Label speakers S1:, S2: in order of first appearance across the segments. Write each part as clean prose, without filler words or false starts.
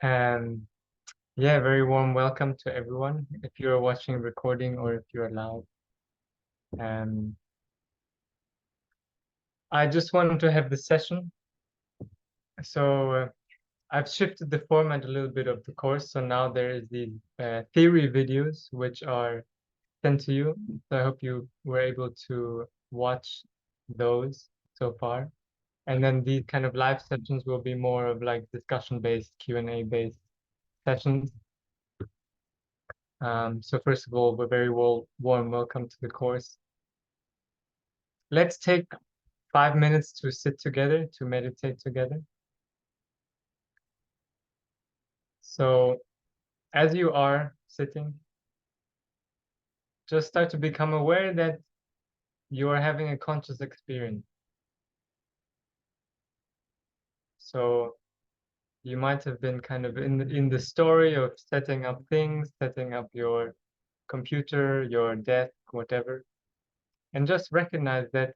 S1: And yeah, very warm welcome to everyone, if you're watching recording or if you're live. And I just wanted to have this session. So I've shifted the format a little bit of the course. So now there is the theory videos, which are sent to you. So I hope you were able to watch those so far. And then these kind of live sessions will be more of like discussion-based, Q&A based sessions. So first of all, a very warm welcome to the course. Let's take 5 minutes to sit together, to meditate together. So as you are sitting, just start to become aware that you are having a conscious experience. So you might have been kind of in the story of setting up things, setting up your computer, your desk, whatever, and just recognize that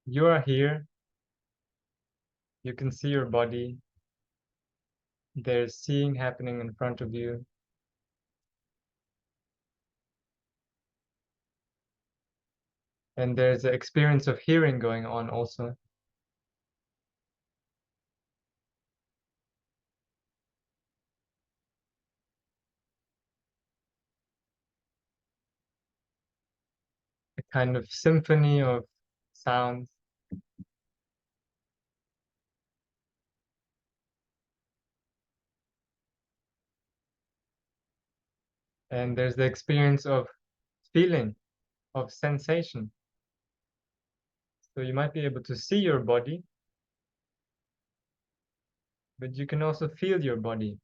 S1: you are here. You can see your body. There's seeing happening in front of you. And there's an experience of hearing going on also. A kind of symphony of sounds. And there's the experience of feeling, of sensation. So you might be able to see your body, but you can also feel your body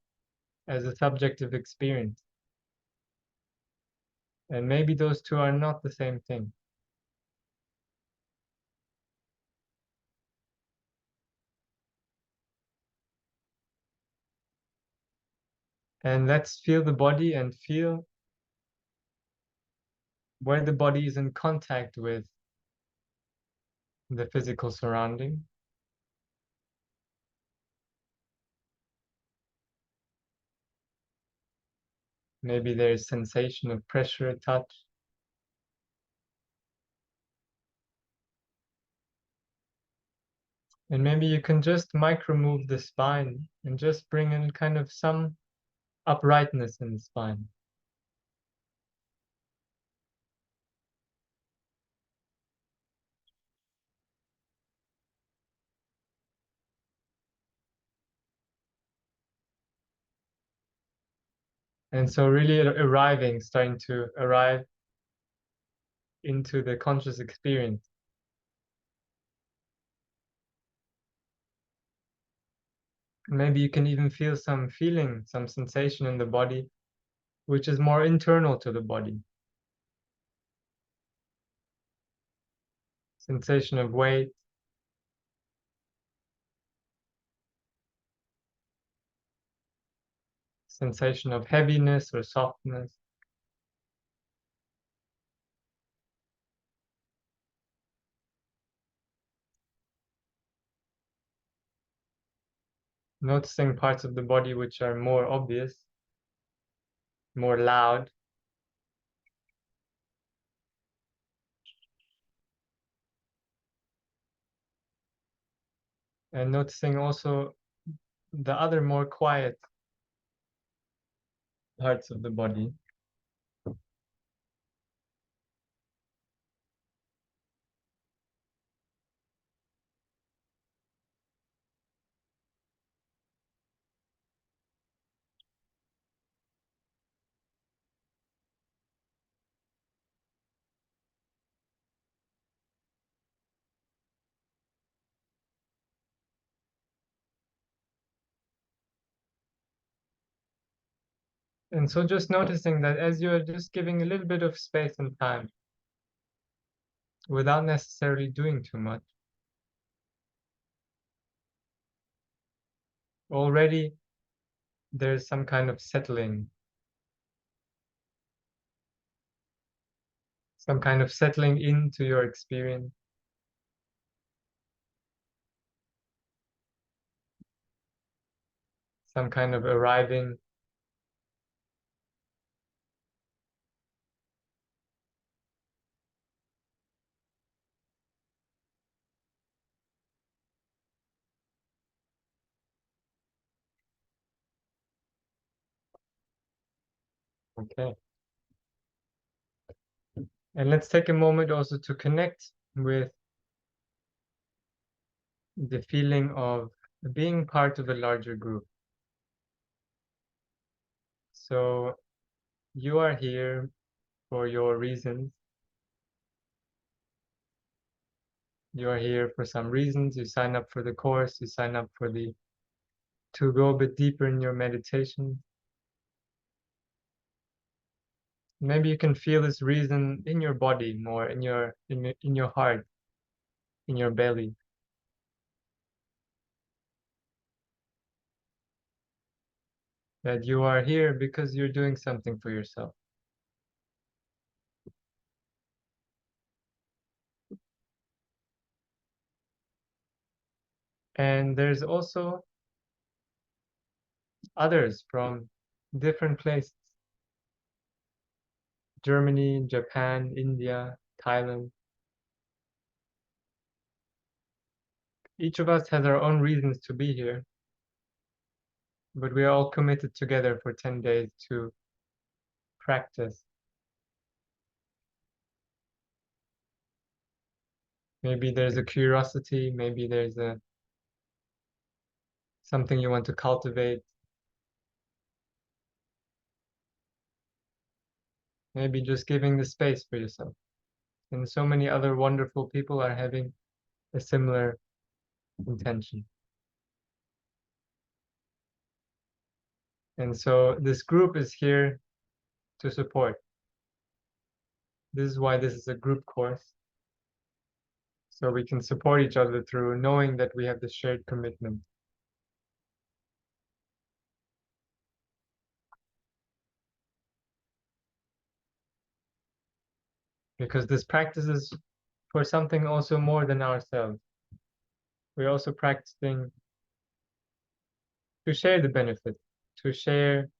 S1: as a subjective experience. And maybe those two are not the same thing. And let's feel the body and feel where the body is in contact with the physical surrounding. Maybe there's sensation of pressure, touch. And maybe you can just micro move the spine and just bring in kind of some uprightness in the spine. And so really starting to arrive into the conscious experience. Maybe you can even feel some feeling, some sensation in the body, which is more internal to the body. Sensation of weight, sensation of heaviness or softness. Noticing parts of the body which are more obvious, more loud. And noticing also the other more quiet parts of the body. And so just noticing that as you're just giving a little bit of space and time without necessarily doing too much, already there's some kind of settling, some kind of settling into your experience. some kind of arriving. Okay. And let's take a moment also to connect with the feeling of being part of a larger group. So you are here for your reasons. You are here for some reasons. You sign up for the course, you sign up for the to go a bit deeper in your meditation. Maybe you can feel this reason in your body more, in your heart, in your belly. That you are here because you're doing something for yourself. And there's also others from different places. Germany, Japan, India, Thailand. Each of us has our own reasons to be here, but we are all committed together for 10 days to practice. Maybe there's a curiosity, maybe there's something you want to cultivate. Maybe just giving the space for yourself. And so many other wonderful people are having a similar intention. And so this group is here to support. This is why this is a group course. So we can support each other through knowing that we have this shared commitment. Because this practice is for something also more than ourselves. We're also practicing to share the benefit, to share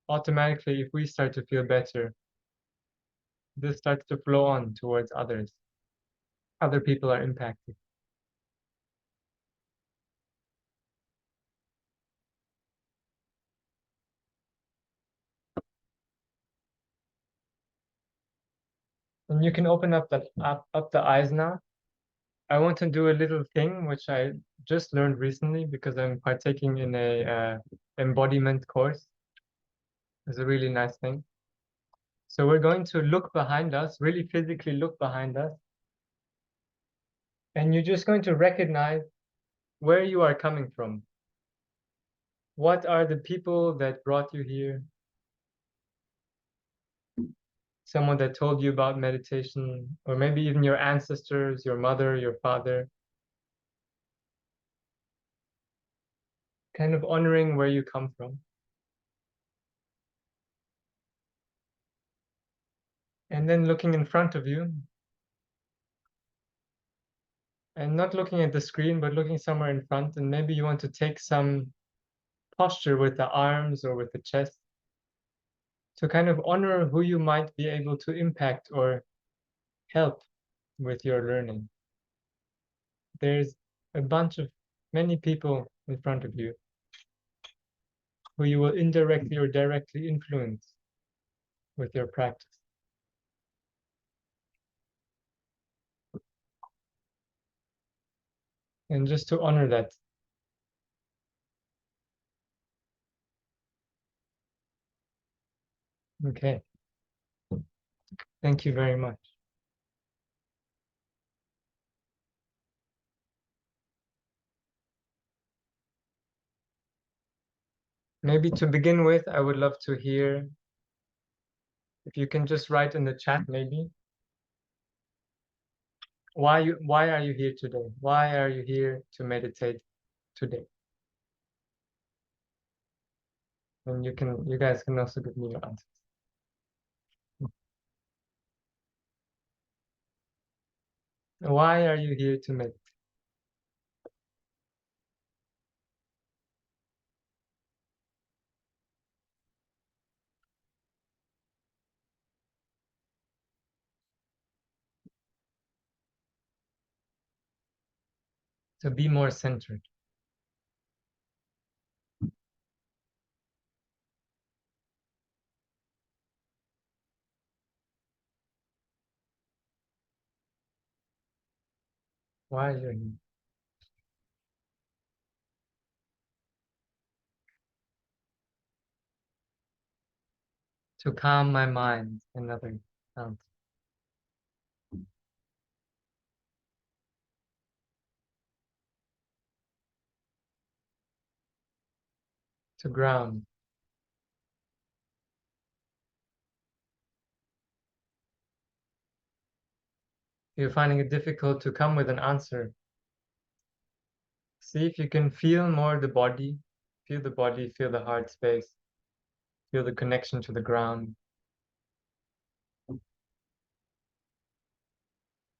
S1: automatically. If we start to feel better, this starts to flow on towards others. Other people are impacted. And you can open up the eyes now. I want to do a little thing which I just learned recently because I'm partaking in a embodiment course. It's a really nice thing. So we're going to look behind us, really physically look behind us. And you're just going to recognize where you are coming from. What are the people that brought you here? Someone that told you about meditation, or maybe even your ancestors, your mother, your father. Kind of honoring where you come from. And then looking in front of you. And not looking at the screen, but looking somewhere in front. And maybe you want to take some posture with the arms or with the chest to kind of honor who you might be able to impact or help with your learning. There's a bunch of many people in front of you who you will indirectly or directly influence with your practice. And just to honor that. Okay. Thank you very much. Maybe to begin with, I would love to hear if you can just write in the chat maybe. Why are you here today? Why are you here to meditate today? And you guys can also give me your answers. Why are you here to meditate? to be more centered. Why are you here? To calm my mind, another sound. To ground. You're finding it difficult to come with an answer. See if you can feel more the body, feel the heart space, feel the connection to the ground.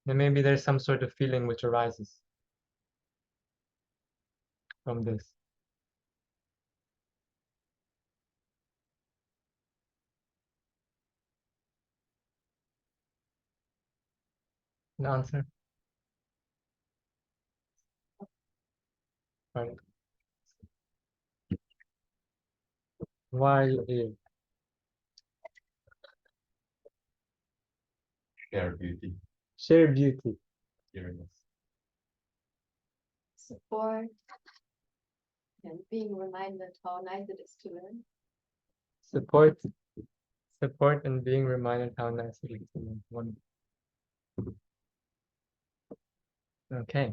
S1: Then maybe there's some sort of feeling which arises from this. An answer? Right. Why are you here?
S2: Share beauty.
S1: Share beauty.
S2: Curious.
S3: Support and being reminded how nice it is to learn.
S1: Support and being reminded how nice it is to learn. Wonderful. Okay.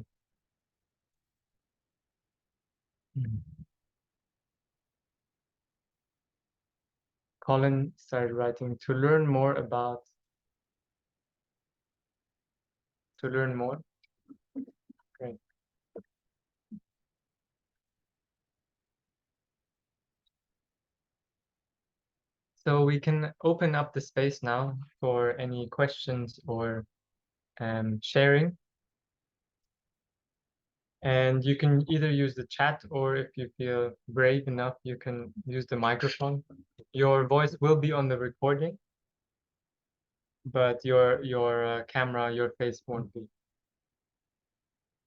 S1: Colin started writing to learn more. Great. So we can open up the space now for any questions or sharing. And you can either use the chat, or if you feel brave enough, you can use the microphone. Your voice will be on the recording, but your camera, your face won't be.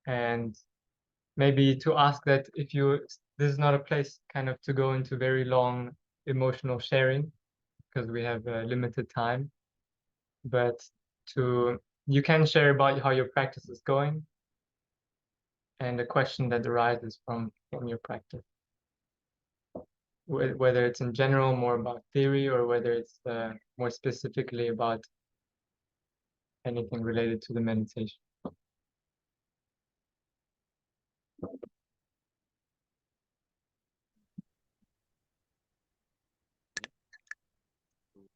S1: And maybe to ask that if this is not a place kind of to go into very long emotional sharing, because we have limited time, but you can share about how your practice is going and a question that arises from your practice, whether it's in general more about theory, or whether it's more specifically about anything related to the meditation.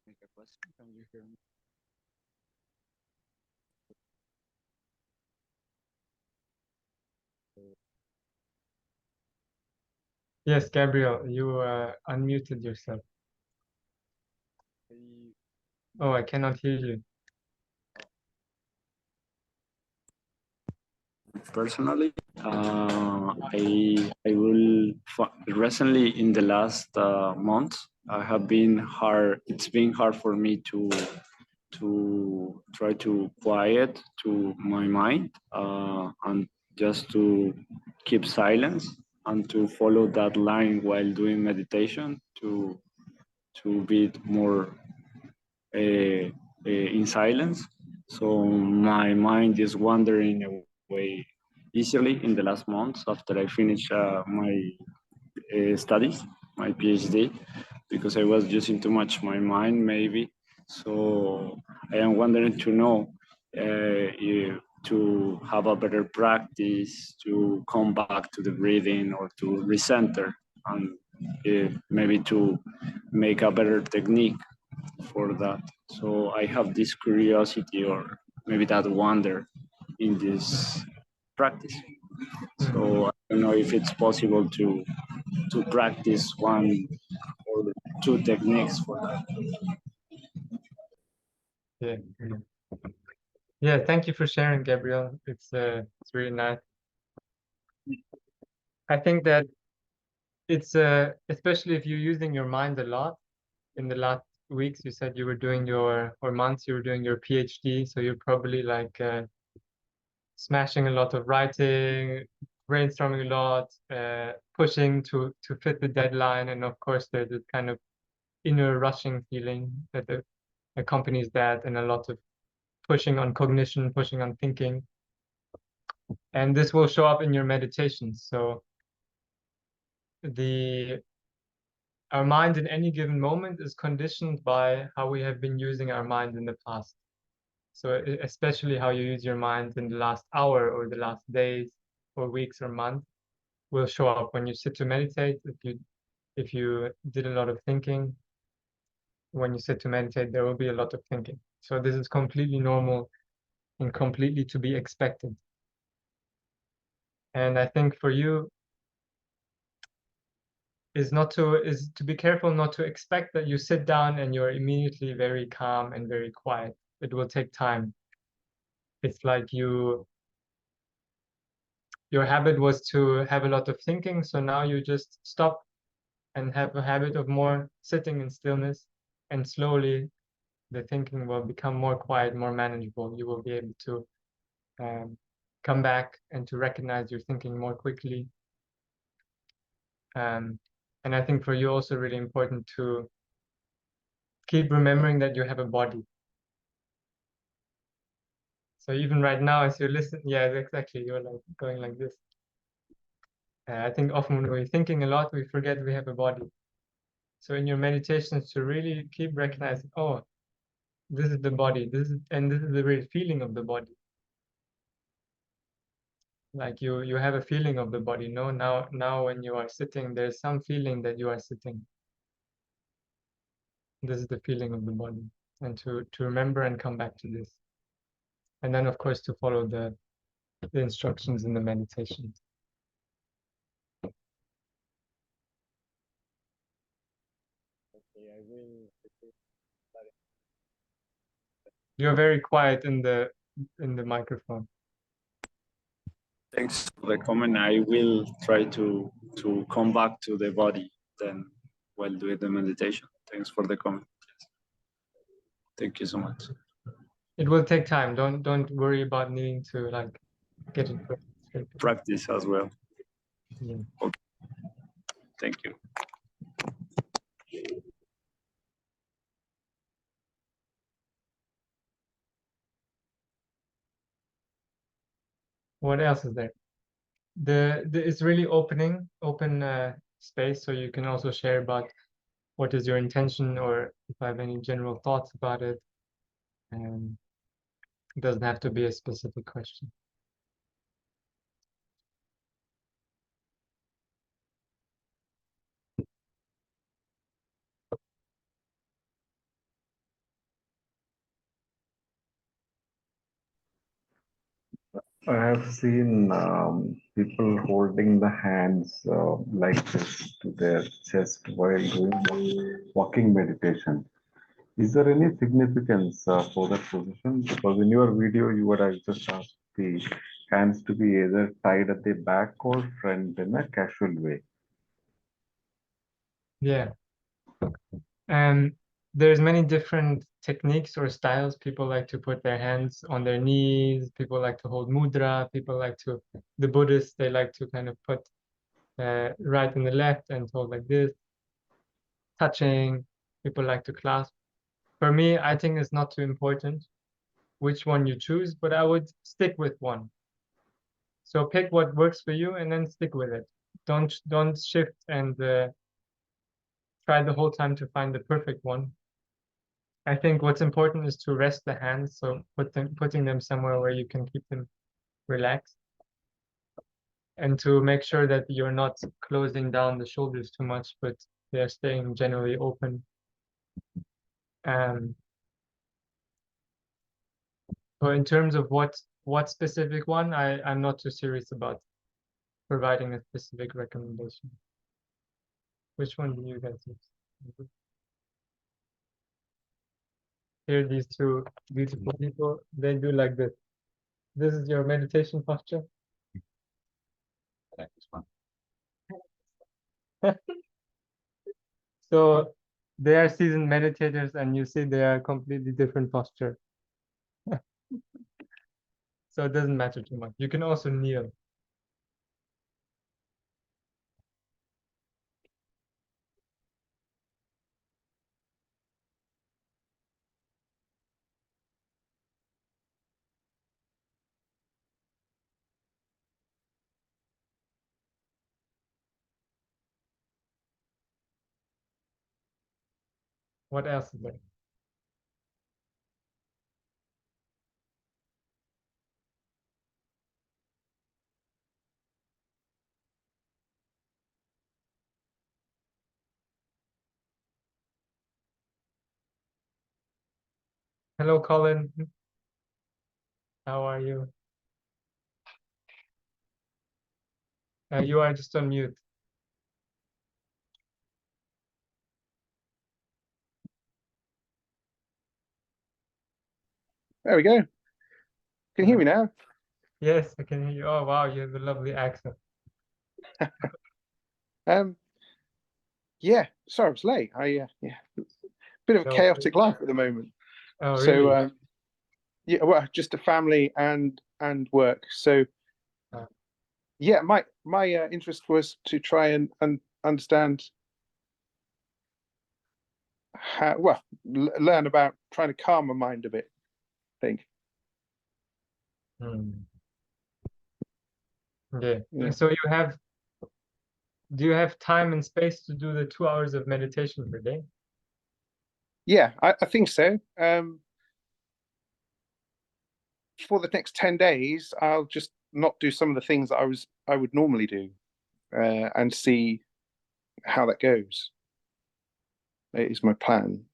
S4: Make a question. Can you hear me?
S1: Yes, Gabriel, you unmuted yourself. Oh, I cannot hear you.
S4: Personally, I will recently in the last month I have been hard. It's been hard for me to try to quiet to my mind and just to keep silence and to follow that line while doing meditation to be more in silence. So my mind is wandering away easily in the last months after I finished my studies, my PhD, because I was using too much my mind maybe. So I am wondering to know to have a better practice, to come back to the breathing or to recenter and maybe to make a better technique for that. So I have this curiosity or maybe that wonder in this practice. So I don't know if it's possible to practice one or two techniques for that.
S1: Yeah. Yeah, thank you for sharing, Gabriel. It's really nice. I think that it's especially if you're using your mind a lot. In the last weeks, you said you were doing or months, you were doing your PhD, so you're probably like smashing a lot of writing, brainstorming a lot, pushing to fit the deadline, and of course there's this kind of inner rushing feeling that accompanies that, and a lot of pushing on cognition, pushing on thinking. And this will show up in your meditations. So our mind in any given moment is conditioned by how we have been using our mind in the past. So especially how you use your mind in the last hour or the last days or weeks or months will show up when you sit to meditate. If you did a lot of thinking, when you sit to meditate, there will be a lot of thinking. So this is completely normal and completely to be expected. And I think for you is to be careful not to expect that you sit down and you're immediately very calm and very quiet. It will take time. It's like your habit was to have a lot of thinking, so now you just stop and have a habit of more sitting in stillness, and slowly the thinking will become more quiet, more manageable. You will be able to come back and to recognize your thinking more quickly. And I think for you also really important to keep remembering that you have a body. So even right now, as you listen, yeah, exactly, you're like going like this. I think often when we're thinking a lot, we forget we have a body. So in your meditations, to really keep recognizing, oh, this is the body, this is the real feeling of the body. Like you have a feeling of the body. No, now when you are sitting, there's some feeling that you are sitting. This is the feeling of the body, and to remember and come back to this. And then of course to follow the instructions in the meditation.
S4: Okay, I will.
S1: You're very quiet in the microphone.
S4: Thanks for the comment. I will try to come back to the body then while doing the meditation. Thanks for the comment. Thank you so much.
S1: It will take time. Don't worry about needing to like get it perfect.
S4: Practice as well.
S1: Yeah.
S4: Okay. Thank you.
S1: What else is there? It's really open space, so you can also share about what is your intention, or if I have any general thoughts about it. And it doesn't have to be a specific question.
S2: I have seen people holding the hands like this to their chest while doing walking meditation. Is there any significance for that position? Because in your video, you would have just asked the hands to be either tied at the back or front in a casual way.
S1: Yeah. And there's many different techniques or styles. People like to put their hands on their knees. People like to hold mudra. People like to, the Buddhists, they like to kind of put right and the left and hold like this, touching. People like to clasp. For me, I think it's not too important which one you choose, but I would stick with one. So pick what works for you and then stick with it. Don't shift and try the whole time to find the perfect one. I think what's important is to rest the hands, so putting them somewhere where you can keep them relaxed, and to make sure that you're not closing down the shoulders too much, but they're staying generally open. So in terms of what specific one, I'm not too serious about providing a specific recommendation. Which one do you guys use? Here, these two beautiful people, they do like this. This is your meditation posture. So they are seasoned meditators, and you see they are completely different posture. So it doesn't matter too much. You can also kneel. What else is there? Hello, Colin. How are you? You are just on mute.
S5: There we go. Can you hear me now?
S1: Yes, I can hear you. Oh, wow, you have a lovely accent.
S5: Yeah, sorry I was late. Yeah, bit of a
S1: No
S5: chaotic life at the moment.
S1: Oh,
S5: So
S1: really?
S5: yeah, well, just a family and work. So
S1: Ah.
S5: yeah, my interest was to try and understand how, well, learn about trying to calm my mind a bit, I think.
S1: Yeah.
S5: Yeah.
S1: So do you have time and space to do the 2 hours of meditation per day?
S5: Yeah, I think so. For the next 10 days, I'll just not do some of the things that I would normally do, and see how that goes. It is my plan.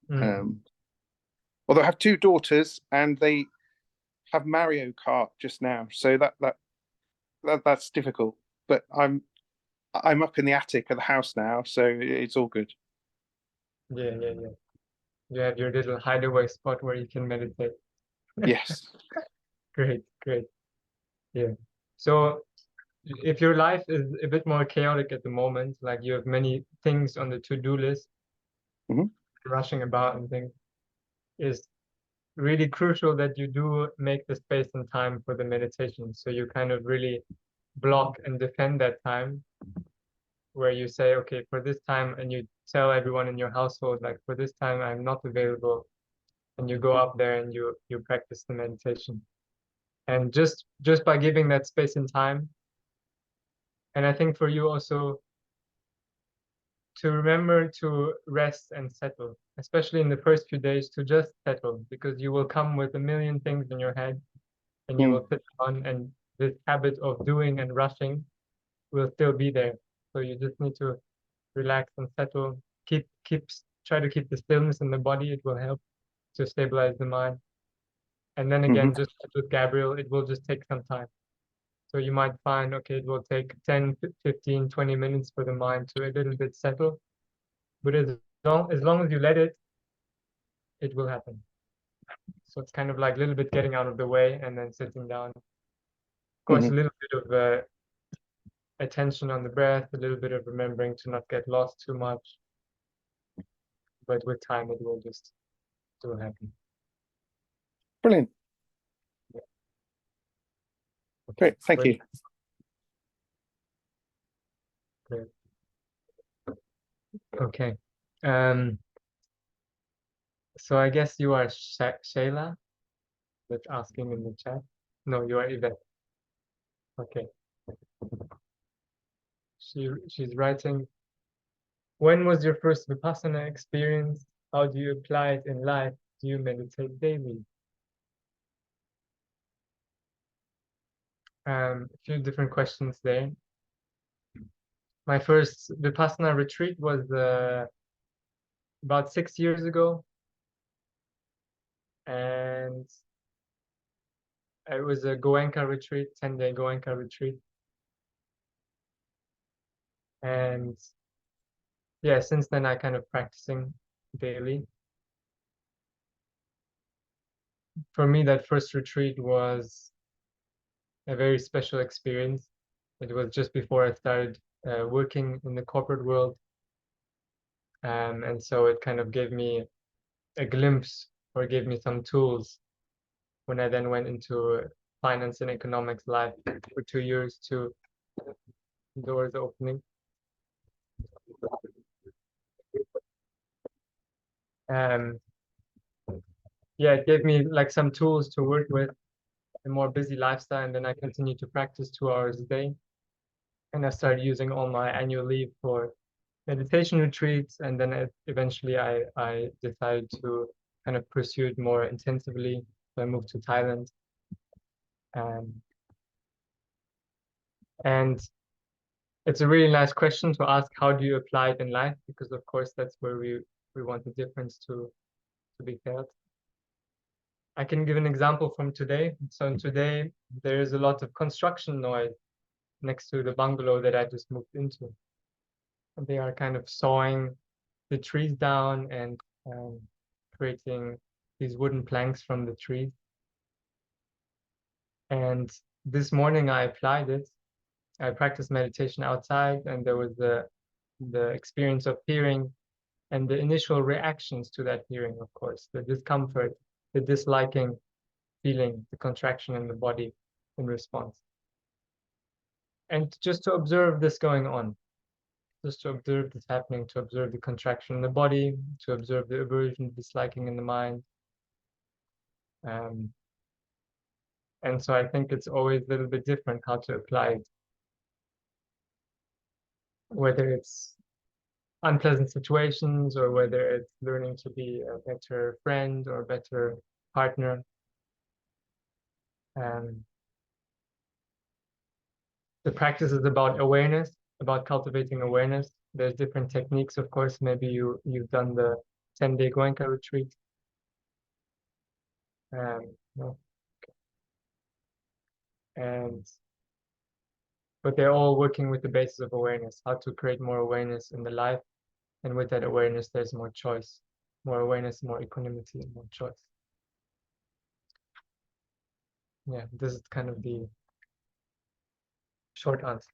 S5: Although I have 2 daughters and they have Mario Kart just now, so that's difficult. But I'm up in the attic of the house now, so it's all good.
S1: Yeah. You have your little hideaway spot where you can meditate.
S5: Yes.
S1: Great. Yeah. So if your life is a bit more chaotic at the moment, like you have many things on the to-do list,
S5: Mhm.
S1: rushing about and things, is really crucial that you do make the space and time for the meditation. So you kind of really block and defend that time where you say, okay, for this time, and you tell everyone in your household, like, for this time, I'm not available. And you go up there and you practice the meditation. And just by giving that space and time, and I think for you also to remember to rest and settle, especially in the first few days, to just settle, because you will come with a million things in your head and you will sit on, and this habit of doing and rushing will still be there. So you just need to relax and settle. Try to keep the stillness in the body. It will help to stabilize the mind. And then again, just with Gabriel, it will just take some time. So you might find, okay, it will take 10, 15, 20 minutes for the mind to a little bit settle. But as long as you let it, it will happen. So it's kind of like a little bit getting out of the way and then sitting down. Of course, a little bit of attention on the breath, a little bit of remembering to not get lost too much. But with time, it will just happen.
S5: Brilliant.
S1: Yeah. Okay.
S5: Great. Thank you.
S1: Great. Okay. So I guess you are Shayla, that's asking in the chat. No, you are Yvette. Okay. She's writing, when was your first Vipassana experience? How do you apply it in life? Do you meditate daily? A few different questions there. My first Vipassana retreat was about 6 years ago. And it was a Goenka retreat, 10-day Goenka retreat. And yeah, since then I kind of practicing daily. For me, that first retreat was a very special experience. It was just before I started working in the corporate world. And so it kind of gave me a glimpse, or gave me some tools when I then went into finance and economics life for 2 years, to doors opening. Yeah, it gave me like some tools to work with a more busy lifestyle, and then I continued to practice 2 hours a day. And I started using all my annual leave for meditation retreats, and then eventually I decided to kind of pursue it more intensively. So I moved to Thailand. And it's a really nice question to ask, how do you apply it in life? Because of course that's where we want the difference to be felt. I can give an example from today. So today there is a lot of construction noise next to the bungalow that I just moved into. And they are kind of sawing the trees down and creating these wooden planks from the trees. And this morning I applied it. I practiced meditation outside, and there was the experience of hearing and the initial reactions to that hearing, of course, the discomfort, the disliking feeling, the contraction in the body in response. And just to observe this going on, just to observe this happening, to observe the contraction in the body, to observe the aversion, disliking in the mind. And so I think it's always a little bit different how to apply it, whether it's unpleasant situations or whether it's learning to be a better friend or a better partner. The practice is about awareness, about cultivating awareness. There's different techniques, of course. Maybe you've done the 10-day Goenka retreat. No. But they're all working with the basis of awareness, how to create more awareness in the life. And with that awareness, there's more choice, more awareness, more equanimity, and more choice. Yeah, this is kind of the short answer.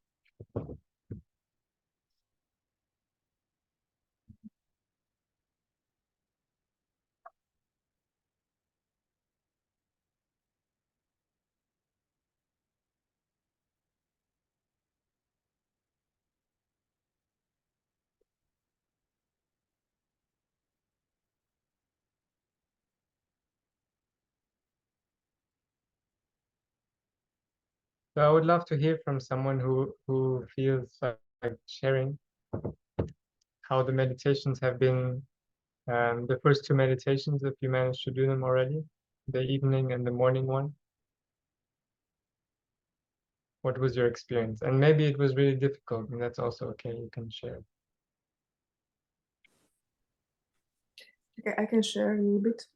S1: So I would love to hear from someone who feels like sharing how the meditations have been, the first two meditations, if you managed to do them already, the evening and the morning one. What was your experience? And maybe it was really difficult, and that's also okay, you can share.
S6: Okay, I can share a little bit.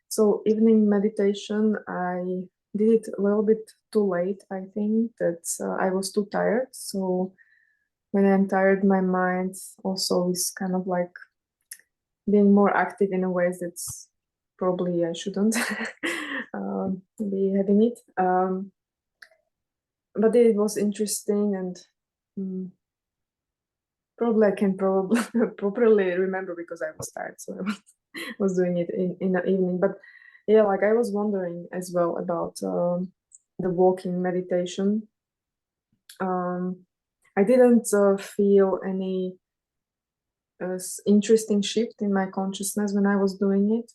S6: So evening meditation, I did it a little bit too late. I think that I was too tired. So when I'm tired, my mind also is kind of like being more active in a ways that's probably I shouldn't be having it. But it was interesting, and probably I can properly remember because I was tired, so I was doing it in the evening. But yeah, like I was wondering as well about the walking meditation. I didn't feel any interesting shift in my consciousness when I was doing it.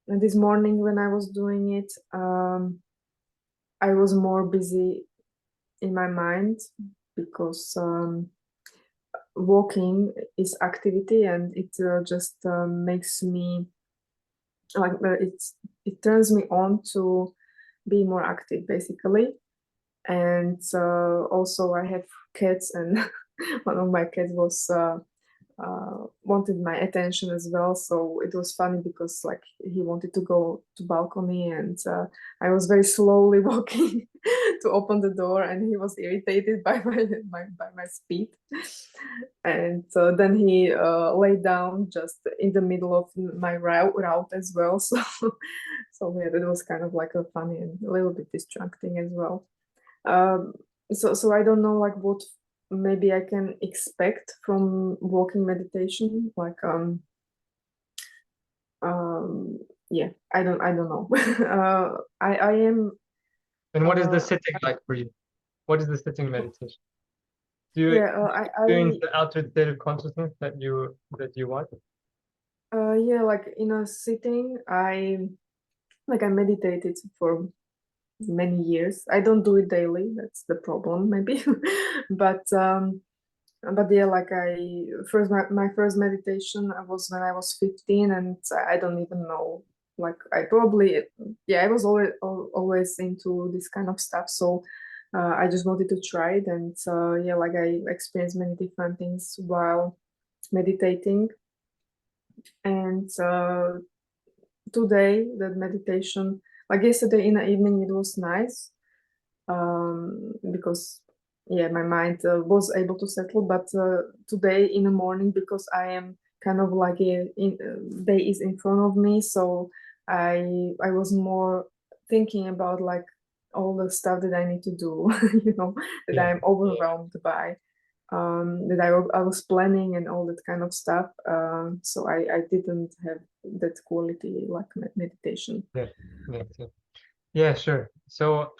S6: And this morning when I was doing it, I was more busy in my mind because walking is activity, and it just makes me like it turns me on to be more active basically. And also I have cats, and one of my cats was wanted my attention as well, so it was funny because like he wanted to go to balcony, and I was very slowly walking to open the door, and he was irritated by my speed. And then he lay down just in the middle of my route as well. So yeah, it was kind of like a funny and a little bit distracting as well. So I don't know like what maybe I can expect from walking meditation, like yeah, I don't know. I am.
S1: And what is the sitting like for you? What is the sitting meditation? Do you experience the altered state of consciousness that you want?
S6: Yeah, like in a sitting, I meditated for many years. I don't do it daily. That's the problem, maybe. But But yeah, like my first meditation was when I was 15, and I don't even know. Like I probably, yeah, I was always into this kind of stuff, so I just wanted to try it, and yeah, like I experienced many different things while meditating, and today that meditation, like yesterday in the evening, it was nice, because yeah, my mind was able to settle, but today in the morning, because I am kind of like day is in front of me, so I was more thinking about like all the stuff that I need to do, you know, that
S1: Yeah.
S6: I'm overwhelmed by, that I was planning and all that kind of stuff, so I didn't have that quality like meditation.
S1: Yes, yes, yes. Yeah, sure. So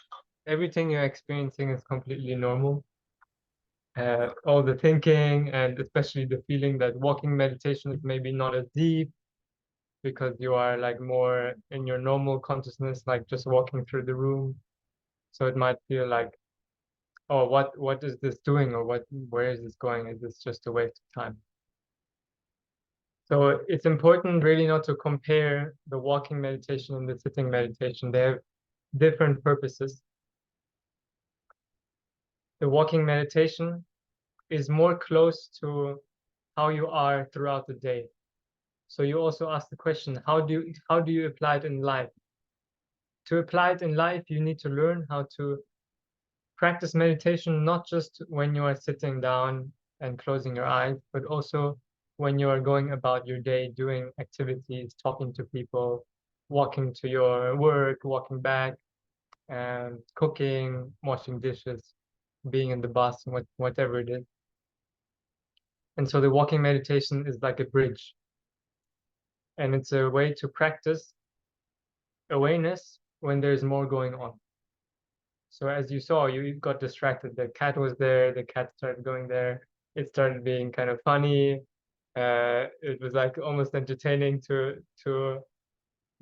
S1: everything you're experiencing is completely normal. All the thinking and especially the feeling that walking meditation is maybe not as deep because you are like more in your normal consciousness, like just walking through the room. So it might feel like, oh, what is this doing, or where is this going? Is this just a waste of time? So it's important really not to compare the walking meditation and the sitting meditation. They have different purposes. The walking meditation is more close to how you are throughout the day. So you also ask the question, how do you apply it in life? To apply it in life, you need to learn how to practice meditation, not just when you are sitting down and closing your eyes, but also when you are going about your day, doing activities, talking to people, walking to your work, walking back, and cooking, washing dishes, being in the bus, whatever it is. And so the walking meditation is like a bridge. And it's a way to practice awareness when there's more going on. So as you saw, you got distracted. The cat was there, the cat started going there. It started being kind of funny. It was like almost entertaining to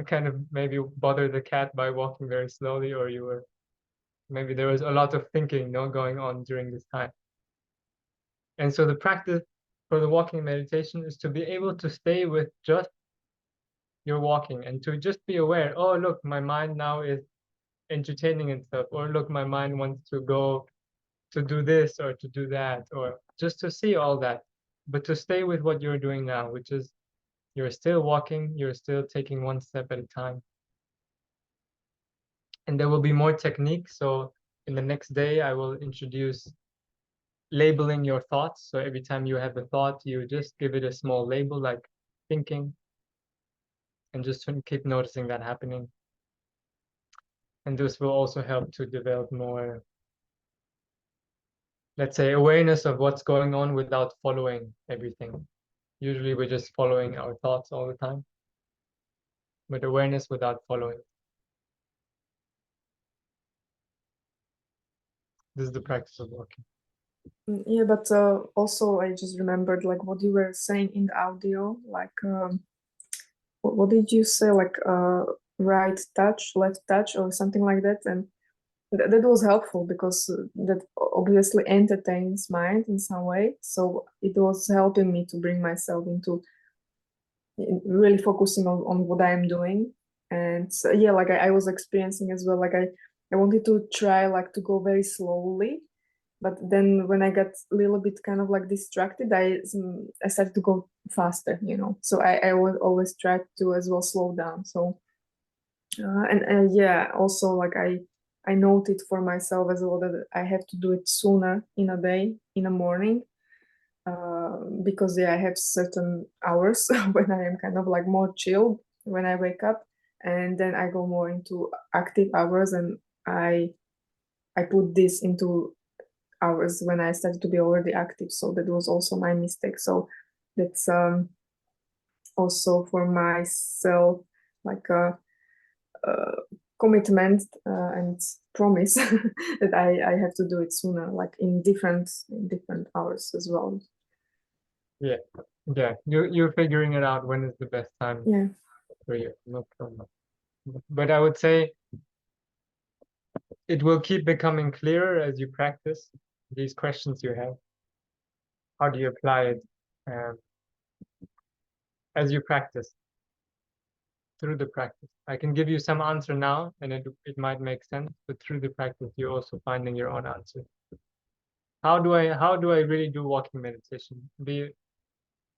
S1: kind of maybe bother the cat by walking very slowly, or maybe there was a lot of thinking going on during this time. And so the practice for the walking meditation is to be able to stay with just your walking and to just be aware, oh, look, my mind now is entertaining itself, or look, my mind wants to go to do this or to do that, or just to see all that, but to stay with what you're doing now, which is you're still walking, you're still taking one step at a time. And there will be more techniques. So in the next day, I will introduce labeling your thoughts. So every time you have a thought, you just give it a small label like thinking, and just keep noticing that happening. And this will also help to develop more, let's say, awareness of what's going on without following everything. Usually we're just following our thoughts all the time, but awareness without following. This is the practice of walking.
S6: Yeah, but also I just remembered like what you were saying in the audio, like what did you say, like right touch, left touch, or something like that, and that was helpful because that obviously entertains mind in some way. So it was helping me to bring myself into really focusing on what I'm doing. And so, yeah, like I was experiencing as well, like I wanted to try like to go very slowly, but then when I got a little bit kind of like distracted, I started to go faster, you know. So I would always try to as well slow down. So and yeah, also like I noted for myself as well that I have to do it sooner in a day, in the morning, because yeah, I have certain hours when I am kind of like more chilled when I wake up, and then I go more into active hours, and I put this into hours when I started to be already active. So that was also my mistake. So that's also for myself like a commitment and promise that I have to do it sooner, like in different hours as well.
S1: Yeah, yeah. You're figuring it out when is the best time
S6: Yeah.
S1: for you. No problem. But I would say it will keep becoming clearer as you practice these questions you have. how do you apply it as you practice, through the practice? I can give you some answer now, and it might make sense, but through the practice, you're also finding your own answer. How do I really do walking meditation? See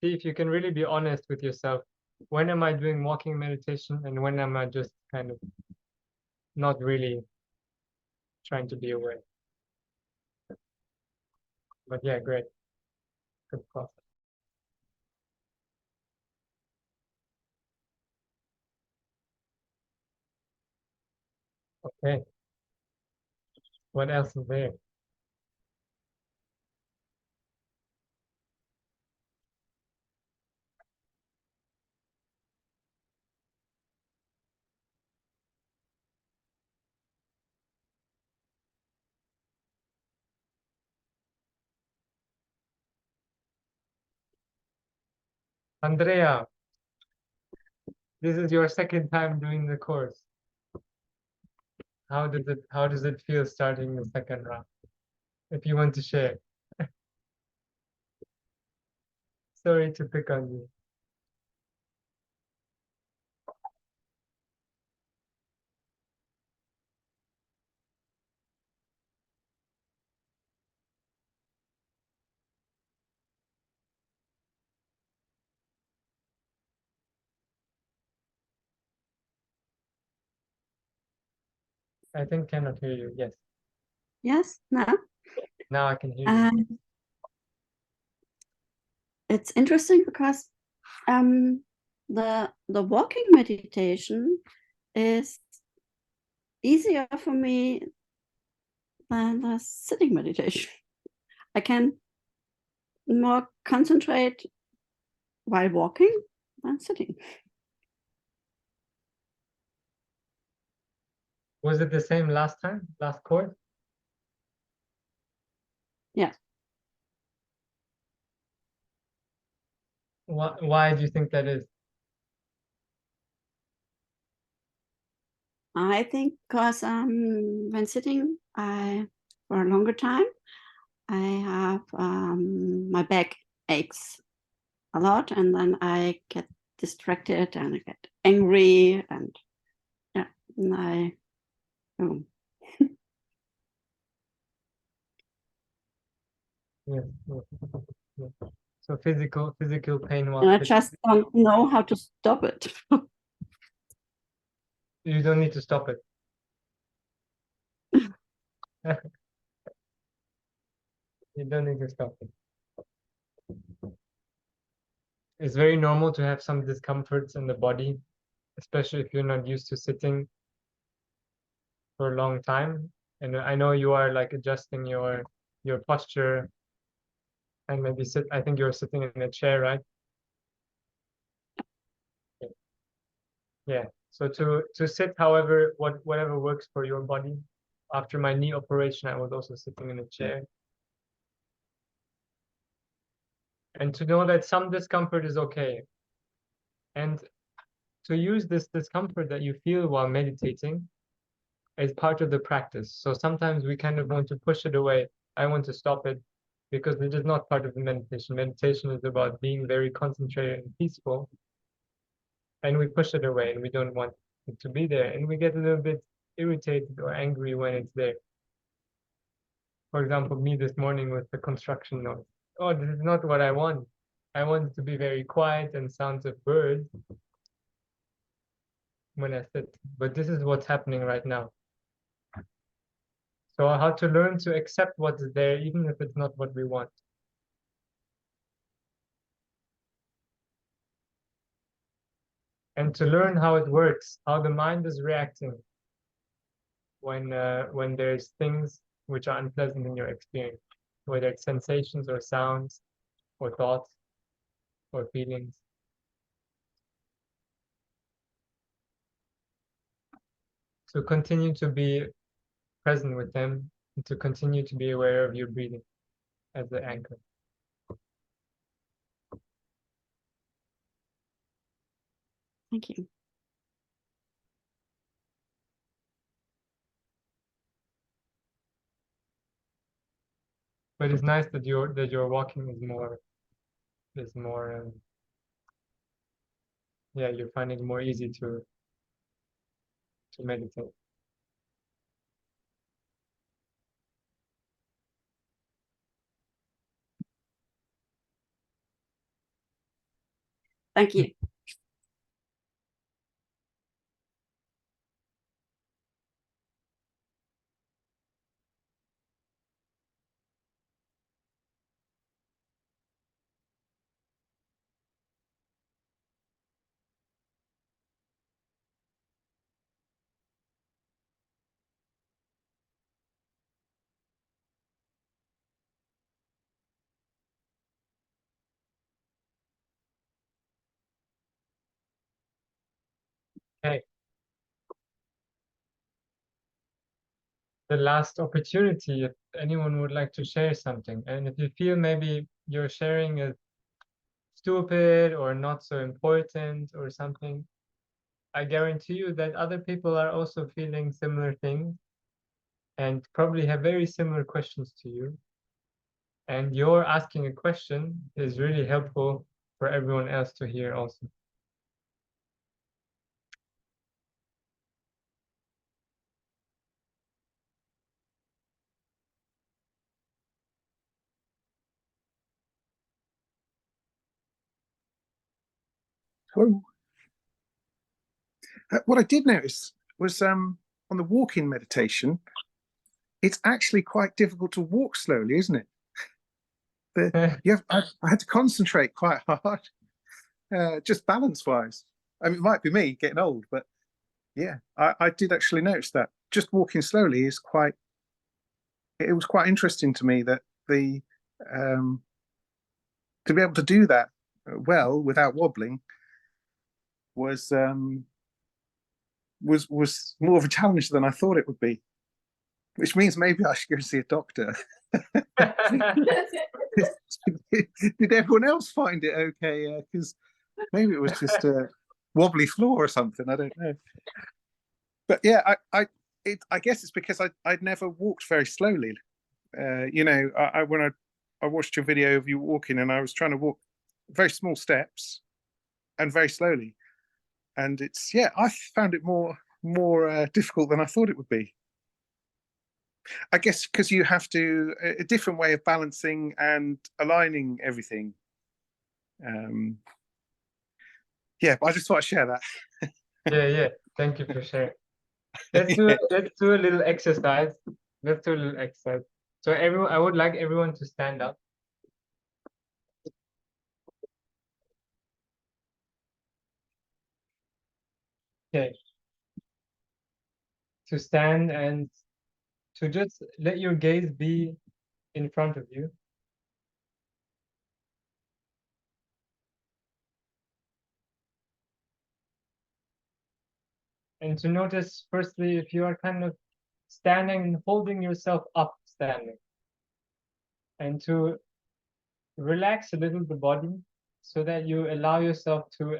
S1: if you can really be honest with yourself. When am I doing walking meditation, and when am I just kind of not really trying to be aware? But yeah, great. Good process. Okay. What else is there? Andrea, this is your second time doing the course. How does it feel starting the second round? If you want to share. Sorry to pick on you. I think cannot hear you. Yes.
S7: Yes, no.
S1: Now I can hear you.
S7: It's interesting because the walking meditation is easier for me than the sitting meditation. I can more concentrate while walking than sitting.
S1: Was it the same last time, last course?
S7: Yeah.
S1: Why do you think that is?
S7: I think because when sitting for a longer time, I have my back aches a lot, and then I get distracted and I get angry, and yeah, and
S1: Yes, yes, yes. So physical pain while
S7: and I
S1: sitting.
S7: just don't know how to stop it.
S1: You don't need to stop it. You don't need to stop it. It's very normal to have some discomforts in the body, especially if you're not used to sitting for a long time. And I know you are like adjusting your posture and maybe I think you're sitting in a chair, right? Yeah. So to sit, however, whatever works for your body. After my knee operation, I was also sitting in a chair. And to know that some discomfort is okay. And to use this discomfort that you feel while meditating as part of the practice. So sometimes we kind of want to push it away. I want to stop it because it is not part of the meditation. Meditation is about being very concentrated and peaceful. And we push it away and we don't want it to be there. And we get a little bit irritated or angry when it's there. For example, me this morning with the construction noise. Oh, this is not what I want. I want it to be very quiet and sounds of birds when I sit. But this is what's happening right now. So how to learn to accept what is there, even if it's not what we want. And to learn how it works, how the mind is reacting when there's things which are unpleasant in your experience, whether it's sensations or sounds or thoughts or feelings. So continue to be present with them and to continue to be aware of your breathing as the anchor.
S7: Thank you.
S1: But it's nice that your walking is more yeah, you're finding it more easy to meditate.
S7: Thank you.
S1: Okay. The last opportunity if anyone would like to share something. And if you feel maybe your sharing is stupid or not so important or something, I guarantee you that other people are also feeling similar things and probably have very similar questions to you. And your asking a question is really helpful for everyone else to hear also.
S5: Hello. What I did notice was on the walking meditation, it's actually quite difficult to walk slowly, isn't it? I had to concentrate quite hard, just balance-wise. I mean, it might be me getting old, but yeah, I did actually notice that just walking slowly is quite. It was quite interesting to me that to be able to do that well without wobbling was more of a challenge than I thought it would be. Which means maybe I should go see a doctor. Did everyone else find it okay? Because maybe it was just a wobbly floor or something. I don't know. But yeah, I guess it's because I'd never walked very slowly. You know, when I watched your video of you walking, and I was trying to walk very small steps and very slowly, and it's I found it more difficult than I thought it would be. I guess because you have to a different way of balancing and aligning everything. Yeah, but I just thought I'd share that.
S1: Yeah. Thank you for sharing. Let's do a little exercise. Let's do a little exercise. So I would like everyone to stand up. Okay. To stand and to just let your gaze be in front of you. And to notice, firstly, if you are kind of standing and holding yourself up standing. And to relax a little the body so that you allow yourself to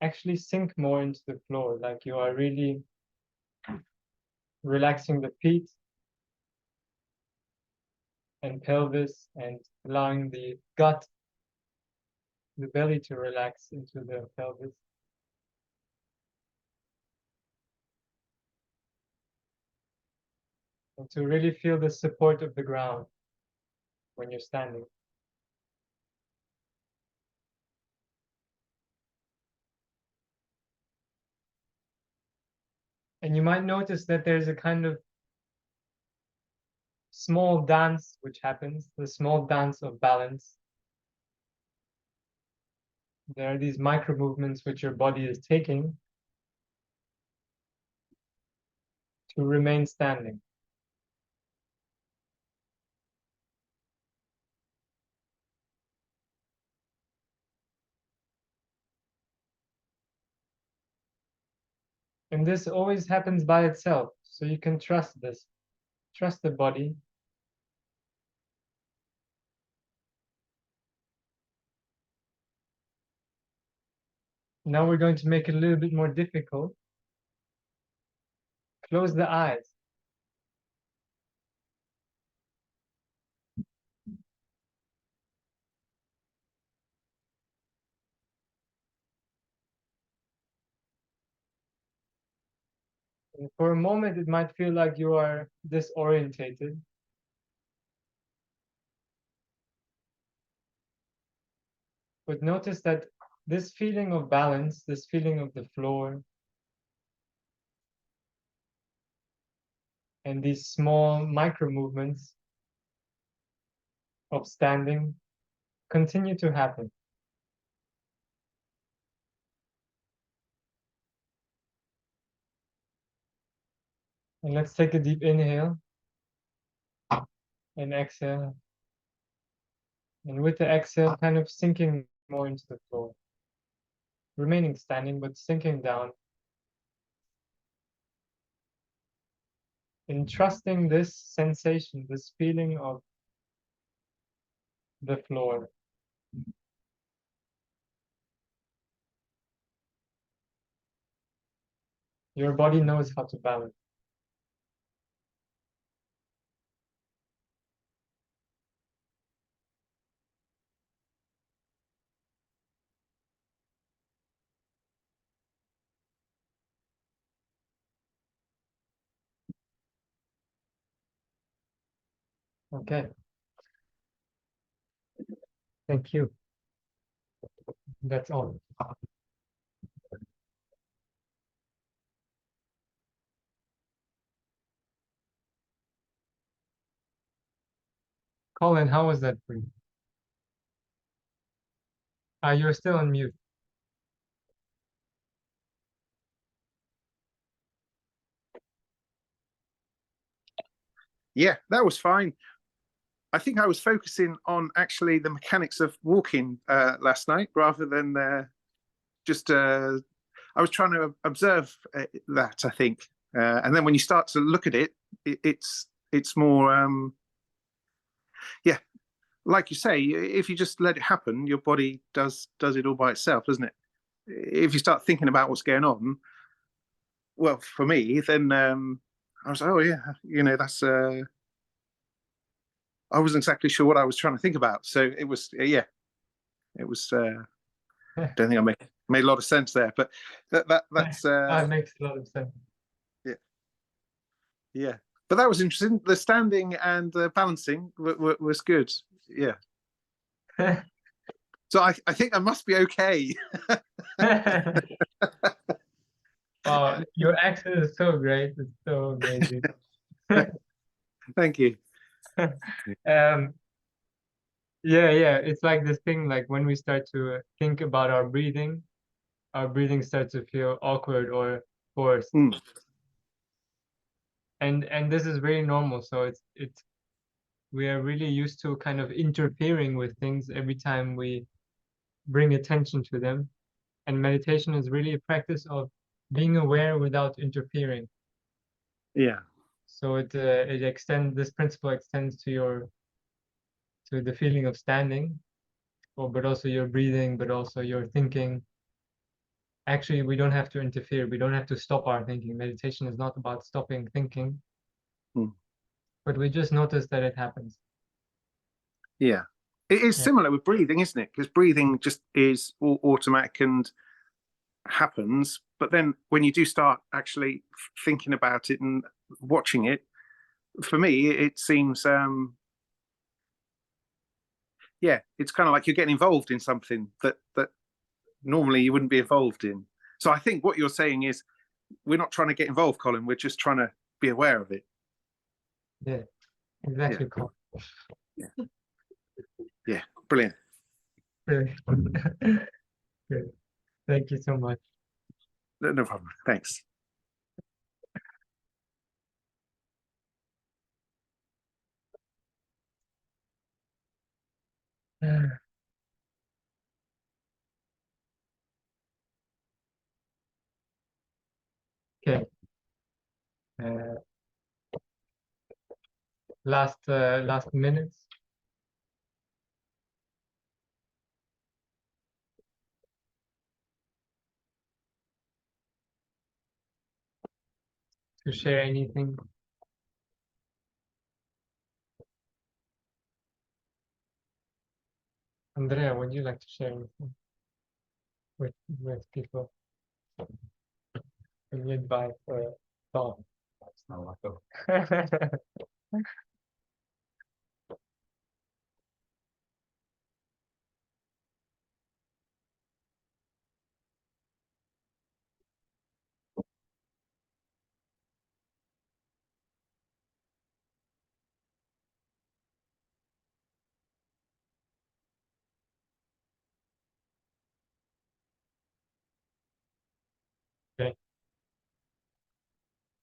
S1: actually sink more into the floor, like you are really relaxing the feet and pelvis and allowing the gut, the belly to relax into the pelvis. And to really feel the support of the ground when you're standing. And you might notice that there's a kind of small dance which happens, the small dance of balance. There are these micro movements which your body is taking to remain standing. And this always happens by itself, so you can trust this. Trust the body. Now we're going to make it a little bit more difficult. Close the eyes. And for a moment, it might feel like you are disorientated. But notice that this feeling of balance, this feeling of the floor, and these small micro movements of standing continue to happen. And let's take a deep inhale and exhale. And with the exhale, kind of sinking more into the floor. Remaining standing, but sinking down. And trusting this sensation, this feeling of the floor. Your body knows how to balance. Okay. Thank you. That's all. Colin, how was that for you? You're still on mute.
S5: Yeah, that was fine. I think I was focusing on actually the mechanics of walking last night rather than just. I was trying to observe that. I think, and then when you start to look at it, it's more. Yeah, like you say, if you just let it happen, your body does it all by itself, doesn't it? If you start thinking about what's going on, well, for me, then I was, oh yeah, that's. I wasn't exactly sure what I was trying to think about, so it was, yeah, it was. Don't think I made a lot of sense there, but that's.
S1: That makes a lot of sense.
S5: Yeah, but that was interesting. The standing and the balancing was good. Yeah. So I think I must be okay.
S1: Wow, your accent is so great. It's so amazing.
S5: Thank you.
S1: Yeah, it's like this thing, like when we start to think about our breathing starts to feel awkward or forced.
S5: Mm.
S1: And this is very normal. So we are really used to kind of interfering with things every time we bring attention to them. And meditation is really a practice of being aware without interfering.
S5: Yeah.
S1: So this principle extends to the feeling of standing, but also your breathing, but also your thinking. Actually, we don't have to interfere. We don't have to stop our thinking. Meditation is not about stopping thinking, but we just notice that it happens.
S5: Yeah. It is similar with breathing, isn't it? Because breathing just is all automatic and happens. But then when you do start actually thinking about it and watching it, for me, it seems, it's kind of like you're getting involved in something that normally you wouldn't be involved in. So I think what you're saying is we're not trying to get involved, Colin. We're just trying to be aware of it.
S1: Yeah, exactly.
S5: Yeah.
S1: Cool.
S5: Yeah, brilliant.
S1: Great. Thank you so much.
S5: No problem. Thanks.
S1: Okay. Last minutes. To share anything. Andrea, would you like to share anything with people? Any advice or Oh, that's not what though. Okay.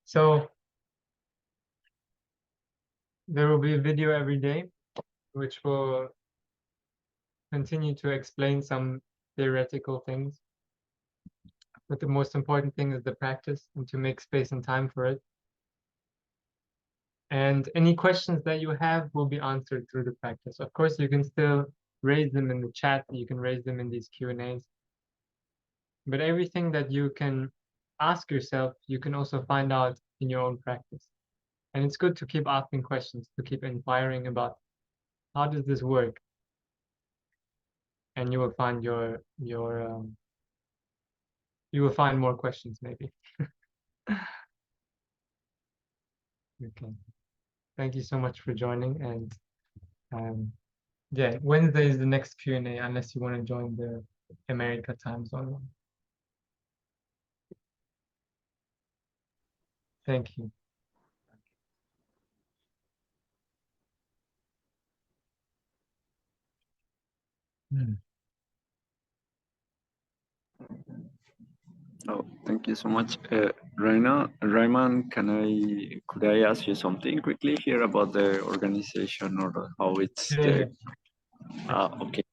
S1: So there will be a video every day, which will continue to explain some theoretical things. But the most important thing is the practice and to make space and time for it. And any questions that you have will be answered through the practice. Of course, you can still raise them in the chat. You can raise them in these Q&As. But everything that you can ask yourself, you can also find out in your own practice. And it's good to keep asking questions, to keep inquiring about how does this work? And you will find you will find more questions maybe. Okay. Thank you so much for joining. And yeah, Wednesday is the next Q&A unless you want to join the America time zone one. Thank you.
S4: Oh, thank you so much, Raymond. Could I ask you something quickly here about the organization or how it's
S1: Yeah.
S4: okay.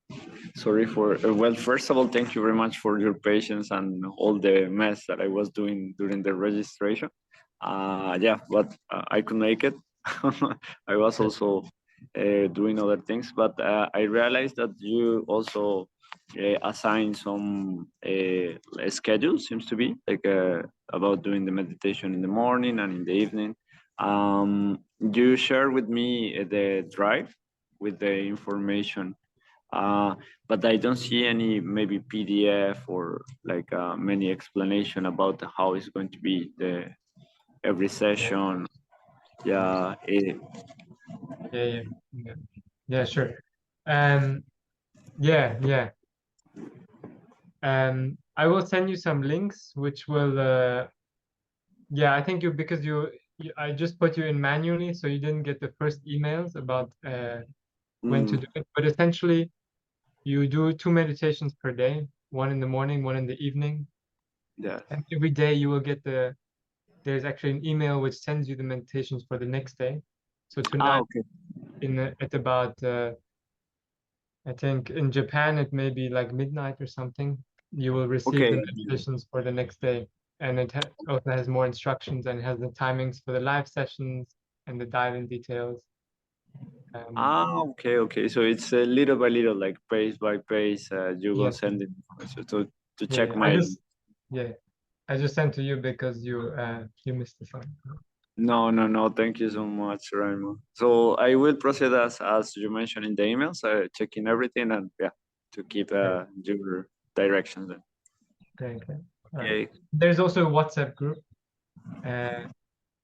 S4: Sorry for well, first of all, thank you very much for your patience and all the mess that I was doing during the registration. Yeah, but I could make it. I was also doing other things, but I realized that you also assign some schedule, seems to be like about doing the meditation in the morning and in the evening. You share with me the drive with the information, but I don't see any maybe PDF or like many explanation about how it's going to be the every session. Yeah,
S1: Yeah, sure. Yeah. I will send you some links which will yeah, I think because I just put you in manually, so you didn't get the first emails about when to do it. But essentially, you do 2 meditations per day, one in the morning, one in the evening.
S4: yeah.
S1: And every day you will get there's actually an email which sends you the meditations for the next day. So tonight
S4: Okay.
S1: at about I think in Japan it may be like midnight or something. You will receive the
S4: Okay.
S1: meditations for the next day, and it also has more instructions and it has the timings for the live sessions and the dive-in details.
S4: Okay. So it's little by little, like pace by pace, you go
S1: Yes.
S4: sending information to check
S1: Yeah.
S4: my.
S1: I just sent to you because you missed the sign.
S4: No. Thank you so much, Raymond. So I will proceed as you mentioned in the emails, checking everything and yeah, to keep your directions. Then.
S1: Okay.
S4: Okay.
S1: There's also a WhatsApp group,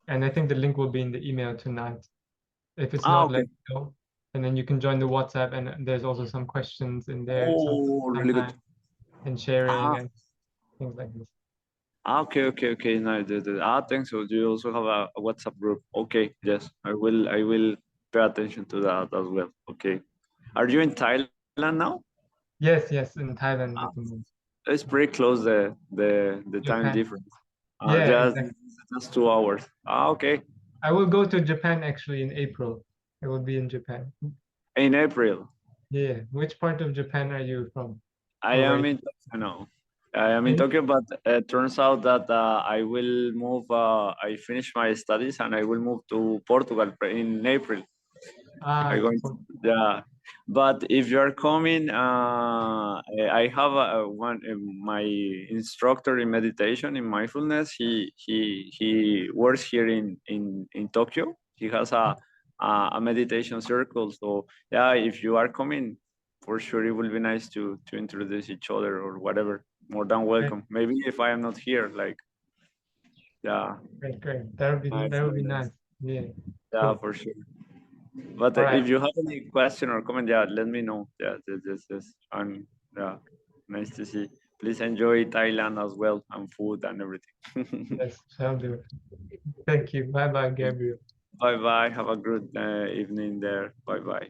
S1: and I think the link will be in the email tonight. If it's not,
S4: Okay.
S1: let me know, and then you can join the WhatsApp, and there's also some questions in there,
S4: Oh, really good.
S1: and sharing and things like this.
S4: Okay. No, thanks. So you also have a WhatsApp group. Okay, yes, I will pay attention to that as well. Okay. Are you in Thailand now?
S1: Yes, in Thailand at the moment.
S4: It's pretty close the time
S1: Japan.
S4: difference.
S1: Yeah, exactly.
S4: Just 2 hours. Okay.
S1: I will go to Japan actually in April. I will be in Japan.
S4: In April.
S1: Yeah. Which part of Japan are you from?
S4: I
S1: Or
S4: am in Tokyo now. I am in Tokyo, but it turns out that I will move. I finish my studies and I will move to Portugal in April. I'm going to, yeah. But if you are coming, I have my instructor in meditation in mindfulness. He works here in Tokyo. He has a meditation circle. So yeah, if you are coming, for sure it will be nice to introduce each other or whatever. More than welcome. Maybe if I am not here, like Yeah,
S1: Great. That would be nice. Yeah.
S4: yeah,
S1: Cool.
S4: for sure. But
S1: All right.
S4: if you have any question or comment, yeah, let me know. Yeah, this and yeah, nice to see. Please enjoy Thailand as well and food and everything.
S1: Yes, shall do. Thank you. Bye bye, Gabriel.
S4: Bye bye. Have a good evening there. Bye bye.